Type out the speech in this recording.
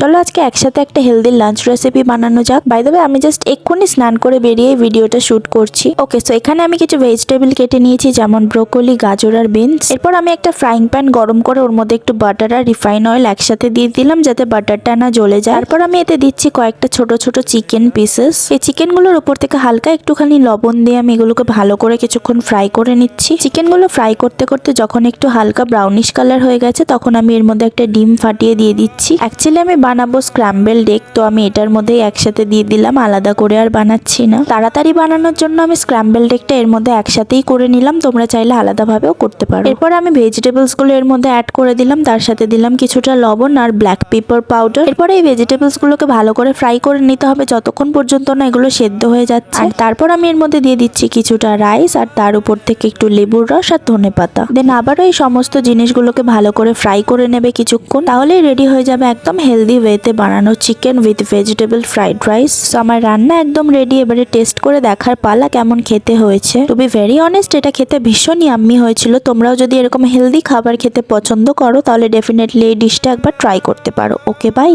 চলো আজকে একসাথে একটা হেলদি লাঞ্চ রেসিপি বানানো যাক। বাই দ্য ওয়ে আমি জাস্ট এক্ষুনি স্নান করে বেরিয়ে ভিডিওটা শুট করছি। ওকে, সো এখানে আমি কিছু ভেজিটেবল কেটে নিয়েছি, যেমন ব্রোকলি, গাজর আর বিনস। এরপর আমি একটা ফ্রাইং প্যান গরম করে ওর মধ্যে একটু বাটার আর রিফাইন অয়েল একসাথে দিয়ে দিলাম, যাতে বাটারটা না জ্বলে যায়। তারপর আমি এতে দিচ্ছি কয়েকটা ছোট ছোট চিকেন পিসেস। এই চিকেনগুলোর উপর থেকে হালকা একটুখানি লবণ দিয়ে আমি এগুলোকে ভালো করে কিছুক্ষণ ফ্রাই করে নিচ্ছি। চিকেনগুলো ফ্রাই করতে করতে যখন একটু হালকা ব্রাউনিশ কালার হয়ে গেছে, তখন আমি এর মধ্যে একটা ডিম ফাটিয়ে দিয়ে দিচ্ছি। অ্যাকচুয়ালি আমি বানাবো স্ক্র্যাম্বেলড এগ, তো আমি এটার মধ্যেই একসাথে দিয়ে দিলাম, আলাদা করে আর বানাচ্ছি না। তাড়াতাড়ি বানানোর জন্য আমি স্ক্র্যাম্বেলড এগটা এর মধ্যে একসাথেই করে নিলাম, তোমরা চাইলে আলাদাভাবেও করতে পারো। এরপর আমি ভেজিটেবলস গুলো এর মধ্যে অ্যাড করে দিলাম, তার সাথে দিলাম কিছুটা লবণ আর ব্ল্যাক পেপার পাউডার। এরপর এই ভেজিটেবলস গুলোকে ভালো করে ফ্রাই করে নিতে হবে যতক্ষণ পর্যন্ত না এগুলো সেদ্ধ হয়ে যাচ্ছে। আর তারপর আমি এর মধ্যে দিয়ে দিচ্ছি কিছুটা রাইস, আর তার উপর থেকে একটু লেবুর রস আর ধনেপাতা। দেন আবারও এই সমস্ত জিনিসগুলোকে ভালো করে ফ্রাই করে নেবে কিছুক্ষণ, তাহলেই রেডি হয়ে যাবে একদম হেলদি ওয়েতে বানানো chicken with vegetable fried rice. আমার রান্না একদম রেডি, এবারে টেস্ট করে দেখার পালা কেমন খেতে হয়েছে। টু বি ভেরি অনেস্ট, এটা খেতে ভীষণ ইয়াম্মি হয়েছিল। তোমরাও যদি এরকম হেলদি খাবার খেতে পছন্দ করো তাহলে ডেফিনেটলি এই ডিশটা একবার ট্রাই করতে পারো। ওকে, বাই।